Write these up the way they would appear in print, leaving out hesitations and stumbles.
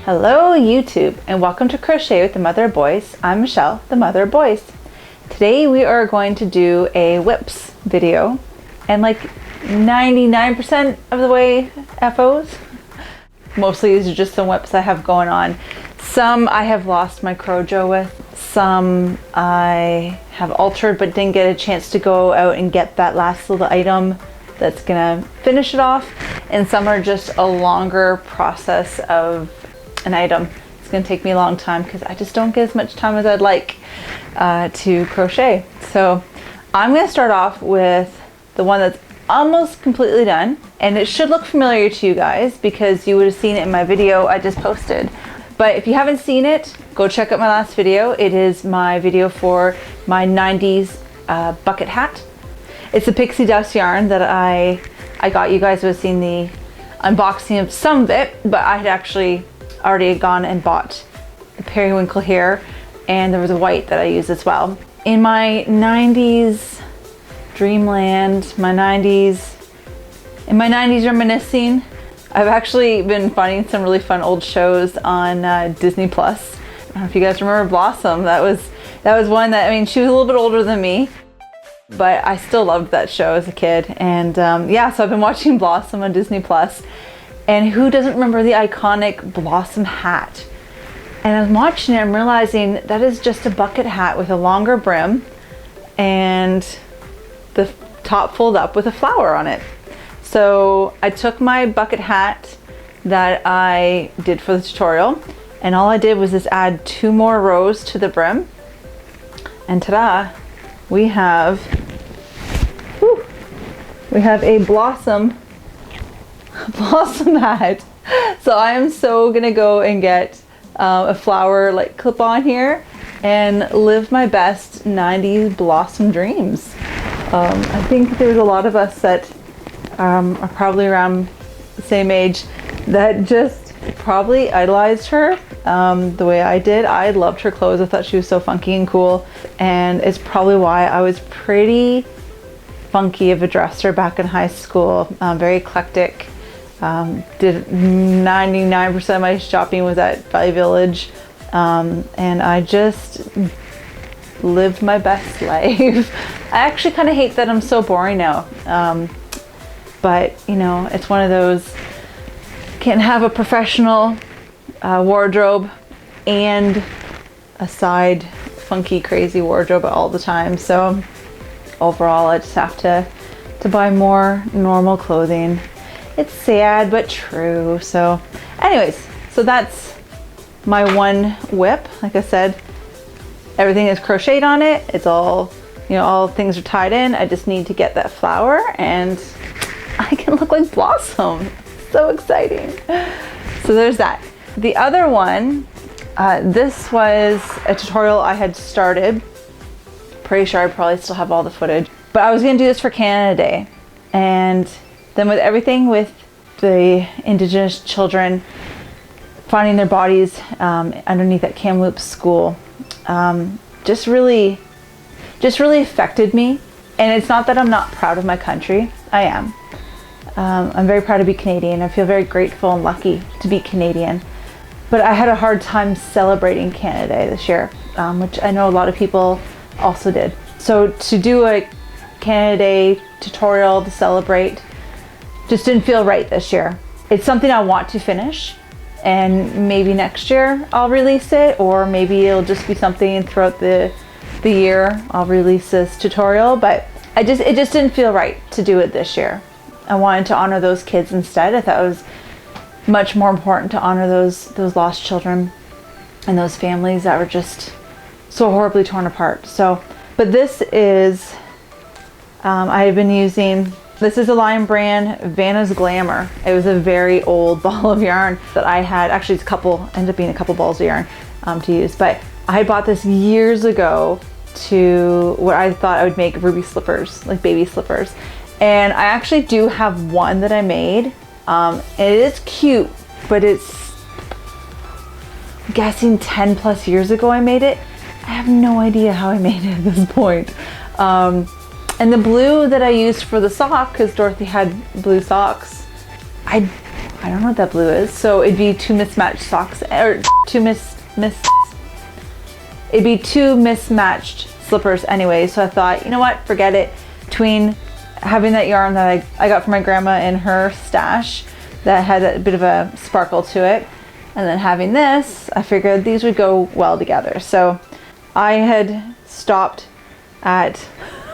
Hello YouTube, and welcome to Crochet with the Mother of Boys. I'm Michelle, the Mother of Boys. Today we are going to do a whips video, and like 99% of the way FOs. Mostly these are just some whips I have going on. Some I have lost my Crochet with, some I have altered but didn't get a chance to go out and get that last little item that's gonna finish it off, and some are just a longer process of an item. It's gonna take me a long time because I just don't get as much time as I'd like to crochet. So I'm gonna start off with the one that's almost completely done, and it should look familiar to you guys because you would have seen it in my video I just posted. But if you haven't seen it, go check out my last video. It is my video for my 90s bucket hat. It's a pixie dust yarn that I got. You guys would have seen the unboxing of some of it, but I had actually already gone and bought the periwinkle here, and there was a white that I used as well. In my 90s dreamland, in my 90s reminiscing, I've actually been finding some really fun old shows on Disney Plus. I don't know if you guys remember Blossom. That was one that, I mean, she was a little bit older than me, but I still loved that show as a kid. And yeah, so I've been watching Blossom on Disney Plus. And who doesn't remember the iconic Blossom hat? And I'm watching it, I'm realizing that is just a bucket hat with a longer brim and the top fold up with a flower on it. So I took my bucket hat that I did for the tutorial, and all I did was just add 2 more rows to the brim. And ta-da, we have a blossom hat. So I am so gonna go and get a flower like clip on here and live my best 90s blossom dreams. I think there's a lot of us that are probably around the same age that just probably idolized her the way I did. I loved her clothes. I thought she was so funky and cool, and it's probably why I was pretty funky of a dresser back in high school. Very eclectic. Did 99% of my shopping was at Value Village, and I just lived my best life. I actually kind of hate that I'm so boring now, but you know, it's one of those, can't have a professional wardrobe and a side funky crazy wardrobe all the time. So overall I just have to buy more normal clothing. It's sad but true. So anyways, so that's my one whip. Like I said, everything is crocheted on it. It's all, you know, all things are tied in. I just need to get that flower and I can look like Blossom. So exciting. So there's that. The other one, this was a tutorial I had started. Pretty sure I probably still have all the footage, but I was gonna do this for Canada Day. And then with everything with the Indigenous children finding their bodies underneath that Kamloops school, just really affected me. And it's not that I'm not proud of my country. I am. I'm very proud to be Canadian. I feel very grateful and lucky to be Canadian. But I had a hard time celebrating Canada Day this year, which I know a lot of people also did. So to do a Canada Day tutorial to celebrate just didn't feel right this year. It's something I want to finish, and maybe next year I'll release it, or maybe it'll just be something throughout the year I'll release this tutorial, but it just didn't feel right to do it this year. I wanted to honor those kids instead. I thought it was much more important to honor those lost children and those families that were just so horribly torn apart. So, but this is, I have been using, this is a Lion brand, Vanna's Glamour. It was a very old ball of yarn that I had, actually it's ended up being a couple balls of yarn to use, but I bought this years ago to what I thought I would make ruby slippers, like baby slippers. And I actually do have one that I made. And it is cute, but it's, I'm guessing 10 plus years ago I made it. I have no idea how I made it at this point. And the blue that I used for the sock, because Dorothy had blue socks, I I don't know what that blue is. So it'd be two mismatched socks, or it'd be two mismatched slippers anyway. So I thought, you know what, forget it. Between having that yarn that I got from my grandma in her stash that had a bit of a sparkle to it, and then having this, I figured these would go well together. So I had stopped at,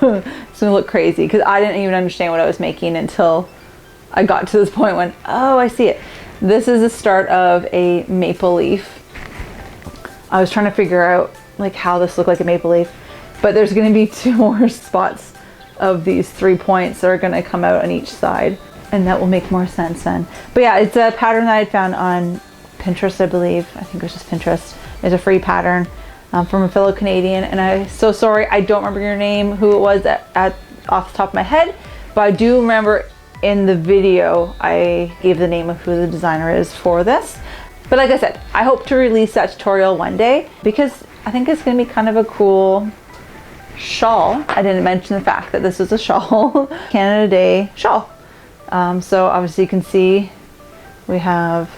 it's gonna look crazy because I didn't even understand what I was making until I got to this point when, oh, I see it. This is the start of a maple leaf. I was trying to figure out like how this looked like a maple leaf, but there's gonna be two more spots of these 3 points that are gonna come out on each side, and that will make more sense then. But yeah, it's a pattern that I found on Pinterest, I believe. I think it was just Pinterest. It's a free pattern from a fellow Canadian, and I'm so sorry I don't remember your name, who it was off the top of my head, but I do remember in the video I gave the name of who the designer is for this. But like I said, I hope to release that tutorial one day because I think it's gonna be kind of a cool shawl. I didn't mention the fact that this is a shawl, Canada Day shawl. So obviously you can see we have,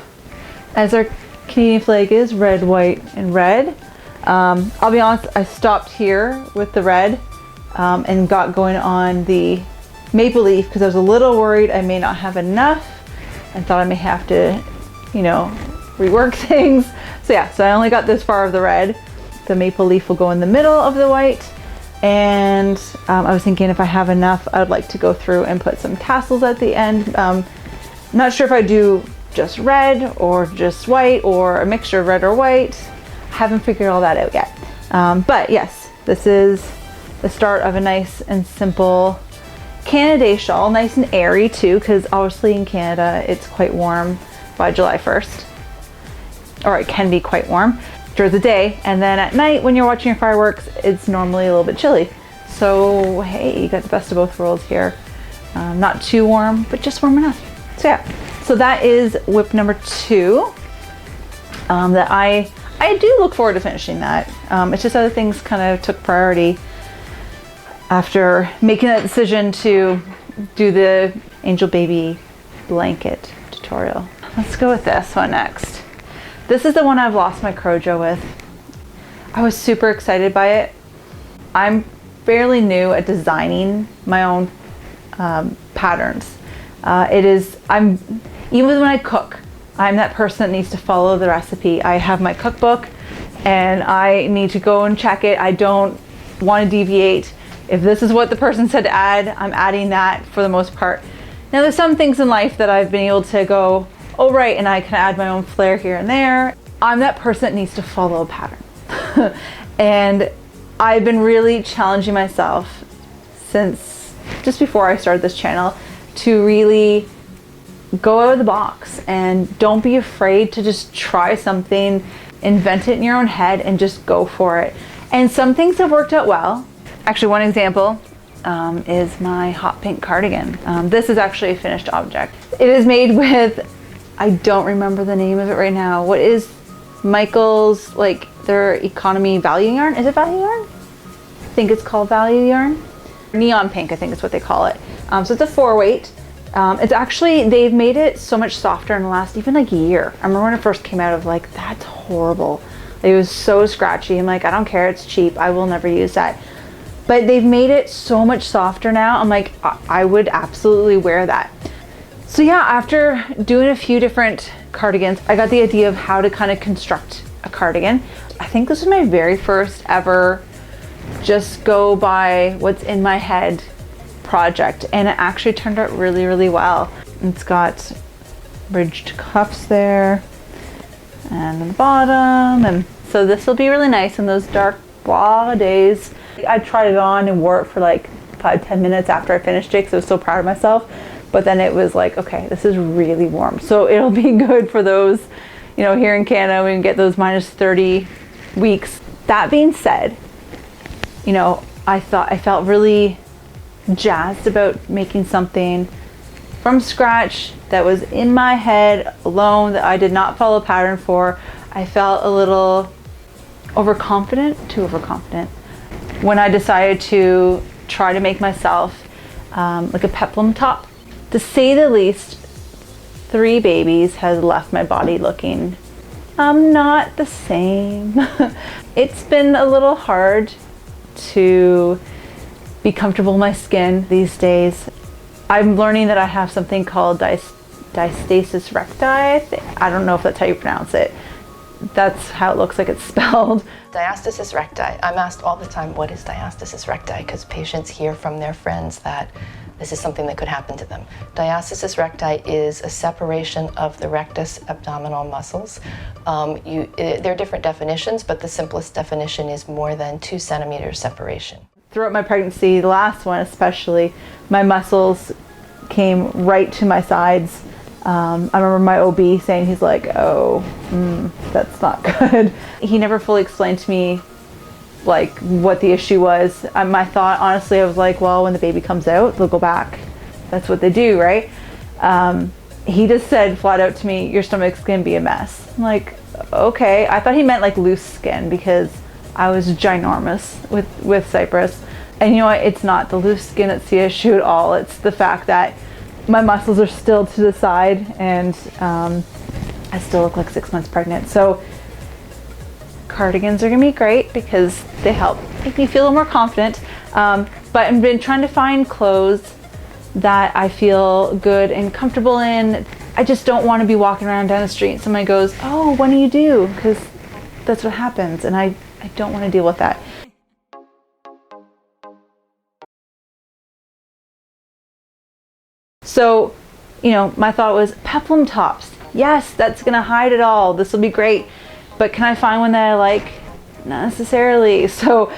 as our Canadian flag is, red, white, and red. I'll be honest, I stopped here with the red and got going on the maple leaf because I was a little worried I may not have enough and thought I may have to, you know, rework things. So yeah, so I only got this far of the red. The maple leaf will go in the middle of the white. And I was thinking if I have enough, I'd like to go through and put some tassels at the end. Not sure if I do just red or just white or a mixture of red or white. I haven't figured all that out yet. But yes, this is the start of a nice and simple Canada Day shawl. Nice and airy too, because obviously in Canada it's quite warm by July 1st. Or it can be quite warm during the day, and then at night when you're watching your fireworks, it's normally a little bit chilly. So hey, you got the best of both worlds here. Not too warm, but just warm enough. So yeah, so that is whip number 2. That I do look forward to finishing that. It's just other things kind of took priority after making that decision to do the angel baby blanket tutorial. Let's go with this one next. This is the one I've lost my Crochet with. I was super excited by it. I'm fairly new at designing my own patterns. Even when I cook, I'm that person that needs to follow the recipe. I have my cookbook and I need to go and check it. I don't want to deviate. If this is what the person said to add, I'm adding that for the most part. Now there's some things in life that I've been able to go, oh right, and I can add my own flair here and there. I'm that person that needs to follow a pattern. And I've been really challenging myself since just before I started this channel to really go out of the box and don't be afraid to just try something, invent it in your own head and just go for it. And some things have worked out well. Actually, one example is my hot pink cardigan. This is actually a finished object. It is made with, I don't remember the name of it right now. What is Michael's, like their economy value yarn? Is it value yarn? I think it's called value yarn. Neon pink, I think is what they call it. So it's a 4-weight. It's actually, they've made it so much softer in the last even like year. I remember when it first came out, I was like, that's horrible. It was so scratchy. I'm like, I don't care, it's cheap. I will never use that. But they've made it so much softer now. I'm like, I would absolutely wear that. So yeah, after doing a few different cardigans, I got the idea of how to kind of construct a cardigan. I think this was my very first ever just go by what's in my head project, and it actually turned out really, really well. It's got ridged cuffs there and on the bottom, and so this will be really nice in those dark blah days. I tried it on and wore it for like 5-10 minutes after I finished it because I was so proud of myself. But then it was like, okay, this is really warm. So it'll be good for those, you know, here in Canada, we can get those -30 weeks. That being said, you know, I felt really jazzed about making something from scratch that was in my head alone, that I did not follow a pattern for. I felt a little too overconfident when I decided to try to make myself like a peplum top. To say the least, 3 babies has left my body looking not the same. It's been a little hard to be comfortable in my skin these days. I'm learning that I have something called diastasis recti. I don't know if that's how you pronounce it. That's how it looks like it's spelled. Diastasis recti. I'm asked all the time, what is diastasis recti? Because patients hear from their friends that this is something that could happen to them. Diastasis recti is a separation of the rectus abdominal muscles. There are different definitions, but the simplest definition is more than 2 centimeters separation. Throughout my pregnancy, the last one especially, my muscles came right to my sides. I remember my OB saying, he's like, oh, that's not good. He never fully explained to me like what the issue was. My thought, honestly, I was like, well, when the baby comes out, they'll go back. That's what they do, right? He just said flat out to me, your stomach's gonna be a mess. I'm like, okay. I thought he meant like loose skin because I was ginormous with Cyprus. And you know what? It's not the loose skin that's the issue at all. It's the fact that my muscles are still to the side and I still look like 6 months pregnant. So cardigans are gonna be great because they help make me feel a little more confident. But I've been trying to find clothes that I feel good and comfortable in. I just don't want to be walking around down the street and somebody goes, oh, what do you do? Because that's what happens, and I don't want to deal with that. So, you know, my thought was Peplum tops. Yes, that's gonna hide it all. This will be great. But can I find one that I like? Not necessarily. So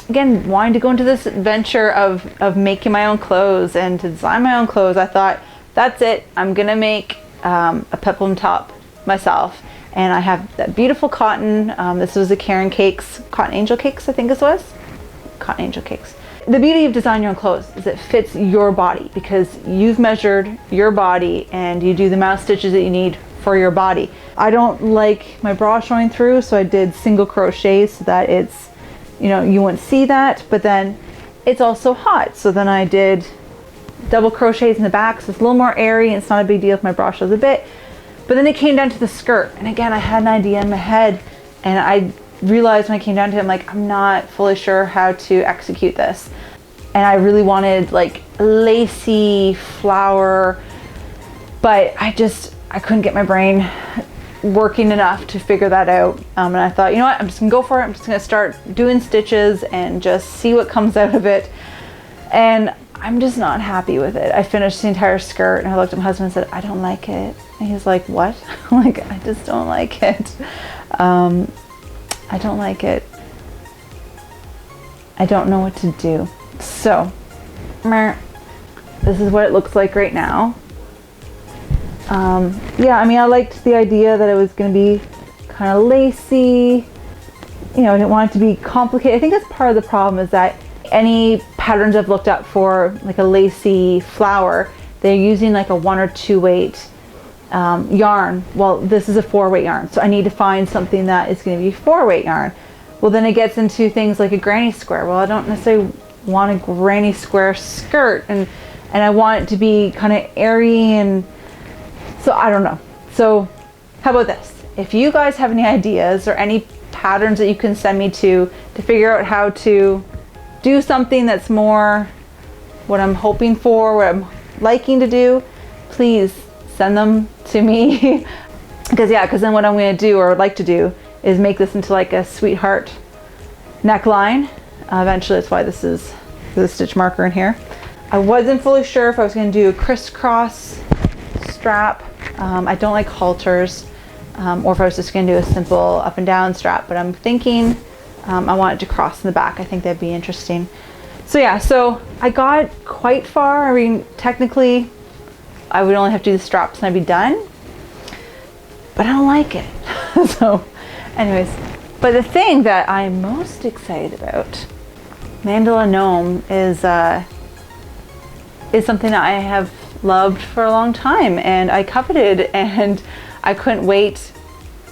again, wanting to go into this adventure of making my own clothes and to design my own clothes, I thought, that's it. I'm gonna make a Peplum top myself. And I have that beautiful cotton. This was the Karen Cakes, Cotton Angel Cakes, I think this was. Cotton Angel Cakes. The beauty of designing your own clothes is it fits your body because you've measured your body and you do the amount of stitches that you need for your body. I don't like my bra showing through, so I did single crochet so that it's, you know, you wouldn't see that, but then it's also hot. So then I did double crochets in the back, so it's a little more airy and it's not a big deal if my bra shows a bit. But then it came down to the skirt, and again, I had an idea in my head, and I realized when I came down to it, I'm like, I'm not fully sure how to execute this. And I really wanted like a lacy flower, but I couldn't get my brain working enough to figure that out. And I thought, you know what, I'm just gonna go for it. I'm just gonna start doing stitches and just see what comes out of it. And I'm just not happy with it. I finished the entire skirt and I looked at my husband and said, I don't like it. And he's like, what? I'm like, I just don't like it. I don't like it. I don't know what to do. So, this is what it looks like right now. Yeah, I mean, I liked the idea that it was going to be kind of lacy. You know, I didn't want it to be complicated. I think that's part of the problem is that any patterns I've looked up for like a lacy flower, they're using like a 1 or 2 weight yarn. Well, this is a 4 weight yarn, so I need to find something that is going to be 4 weight yarn. Well, then it gets into things like a granny square. Well, I don't necessarily want a granny square skirt, and I want it to be kind of airy, and so I don't know. So how about this? If you guys have any ideas or any patterns that you can send me to figure out how to do something that's more what I'm hoping for, what I'm liking to do, please send them to me. Because then what I'm going to do, or would like to do, is make this into like a sweetheart neckline. Eventually, that's why this is the stitch marker in here. I wasn't fully sure if I was going to do a crisscross strap. I don't like halters, or if I was just going to do a simple up and down strap, but I'm thinking I want it to cross in the back. I think that'd be interesting. So yeah, so I got quite far. I mean, technically, I would only have to do the straps and I'd be done, but I don't like it. So anyways, but the thing that I'm most excited about, Mandela gnome, is something that I have loved for a long time, and I coveted, and I couldn't wait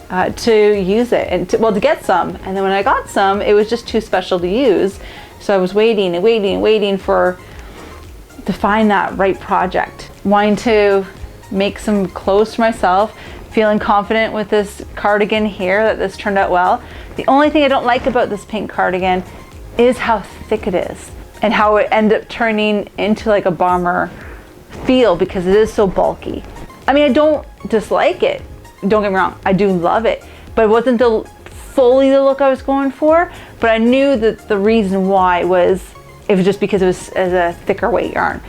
to use it and to get some. And then when I got some, it was just too special to use. So I was waiting and waiting to find that right project, wanting to make some clothes for myself, feeling confident with this cardigan here that this turned out well. The only thing I don't like about this pink cardigan is how thick it is and how it ended up turning into like a bomber feel because it is so bulky. I mean, I don't dislike it. Don't get me wrong, I do love it, but it wasn't fully the look I was going for. But I knew that the reason why was just because it was as a thicker weight yarn.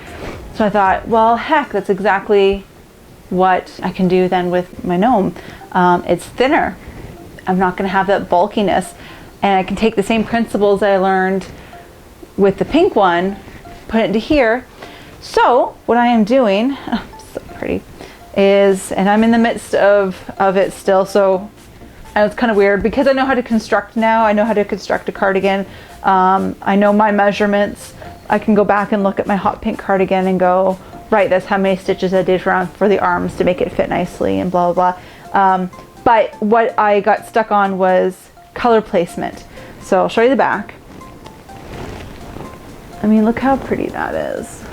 So I thought, well, heck, that's exactly what I can do then with my gnome. It's thinner. I'm not going to have that bulkiness, and I can take the same principles I learned with the pink one, put it into here. So what I am doing, oh, so pretty, is, and I'm in the midst of it still, so it's kind of weird because I know how to construct now. I know how to construct a cardigan. I know my measurements. I can go back and look at my hot pink cardigan and go, right, that's how many stitches I did for the arms to make it fit nicely and blah, blah, blah. But what I got stuck on was color placement. So I'll show you the back. I mean, look how pretty that is.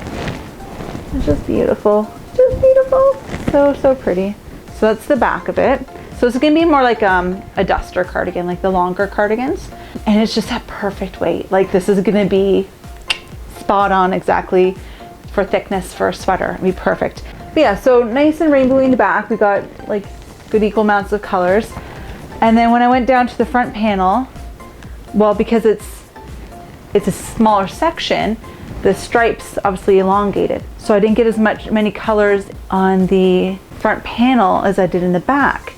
It's just beautiful. Just beautiful. So, so pretty. So that's the back of it. So it's gonna be more like a duster cardigan, like the longer cardigans. And it's just that perfect weight. Like this is gonna be spot on exactly for thickness for a sweater. It'd be perfect. But yeah, so nice and rainbowy in the back. We got like good equal amounts of colors. And then when I went down to the front panel, well, because it's a smaller section, the stripes obviously elongated. So I didn't get as many colors on the front panel as I did in the back.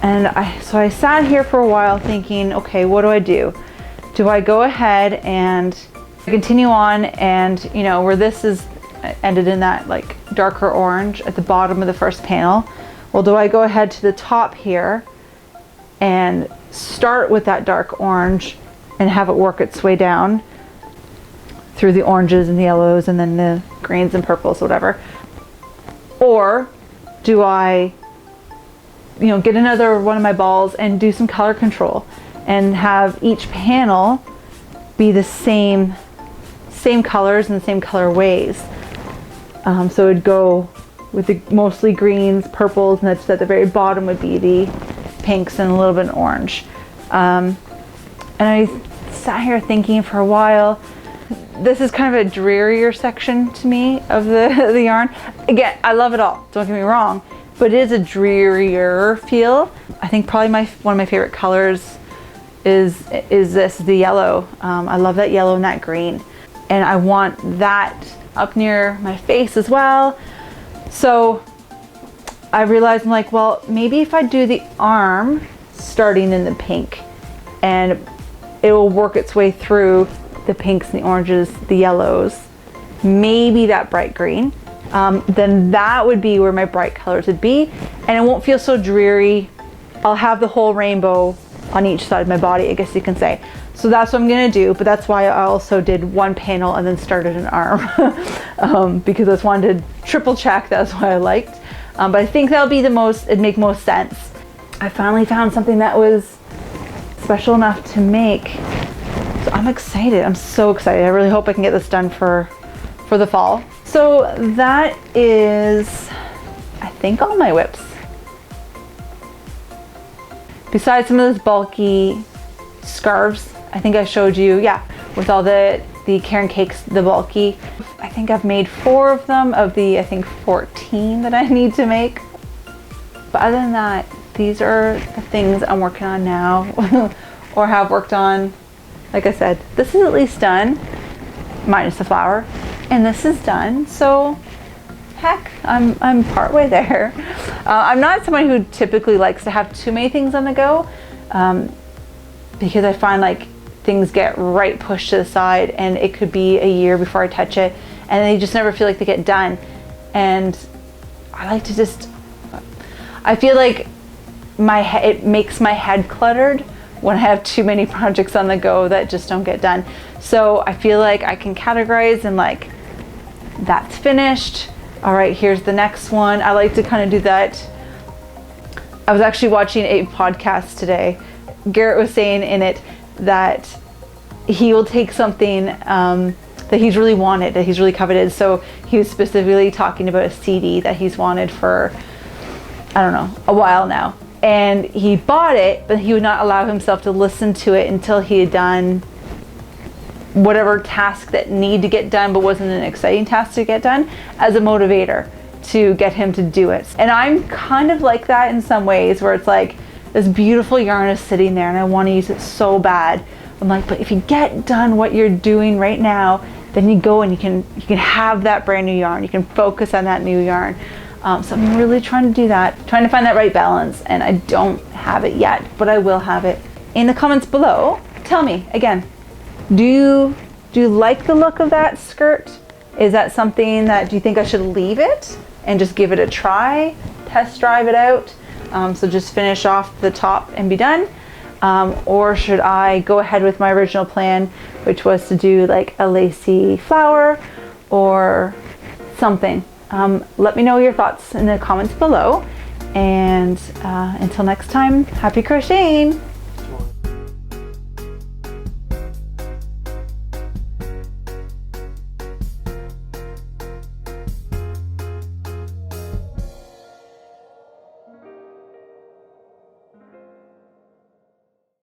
And so I sat here for a while thinking, okay, what do I do? Do I go ahead and continue on and, you know, where this is ended in that like darker orange at the bottom of the first panel? Well, do I go ahead to the top here and start with that dark orange and have it work its way down through the oranges and the yellows and then the greens and purples, whatever? Or do I, you know, get another one of my balls and do some color control and have each panel be the same colors and the same colorways? So it'd go with the mostly greens, purples, and that's at the very bottom would be the pinks and a little bit of orange. And I sat here thinking for a while. This is kind of a drearier section to me of the yarn. Again, I love it all, don't get me wrong, but it is a drearier feel. I think probably one of my favorite colors is the yellow. I love that yellow and that green. And I want that up near my face as well. So I realized, I'm like, well, maybe if I do the arm starting in the pink and it will work its way through the pinks and the oranges, the yellows, maybe that bright green, then that would be where my bright colors would be, and it won't feel so dreary. I'll have the whole rainbow on each side of my body, I guess you can say. So that's what I'm gonna do, but that's why I also did one panel and then started an arm because I just wanted to triple check. That's what I liked. But I think that'll be it'd make most sense. I finally found something that was special enough to make. So I'm excited. I'm so excited. I really hope I can get this done for the fall. So that is, I think, all my whips. Besides some of those bulky scarves, I think I showed you, yeah, with all the Caron Cakes, the bulky. I think I've made 4 of them of the, I think, 14 that I need to make. But other than that, these are the things I'm working on now or have worked on. Like I said, this is at least done, minus the flower, and this is done. So heck, I'm partway there. I'm not someone who typically likes to have too many things on the go because I find like things get right pushed to the side and it could be a year before I touch it and they just never feel like they get done. And I like to I feel like it makes my head cluttered when I have too many projects on the go that just don't get done. So I feel like I can categorize and like, that's finished. All right, here's the next one. I like to kind of do that. I was actually watching a podcast today. Garrett was saying in it that he will take something that he's really wanted, that he's really coveted. So he was specifically talking about a CD that he's wanted for, I don't know, a while now. And he bought it, but he would not allow himself to listen to it until he had done whatever task that needed to get done but wasn't an exciting task to get done, as a motivator to get him to do it. And I'm kind of like that in some ways, where it's like this beautiful yarn is sitting there and I want to use it so bad. I'm like, but if you get done what you're doing right now, then you go and you can have that brand new yarn. You can focus on that new yarn. So I'm really trying to do that, trying to find that right balance, and I don't have it yet, but I will have it. In the comments below, tell me again, do you like the look of that skirt? Is that something that, do you think I should leave it and just give it a try, test drive it out? So just finish off the top and be done. Or should I go ahead with my original plan, which was to do like a lacy flower or something? Let me know your thoughts in the comments below. And until next time, happy crocheting!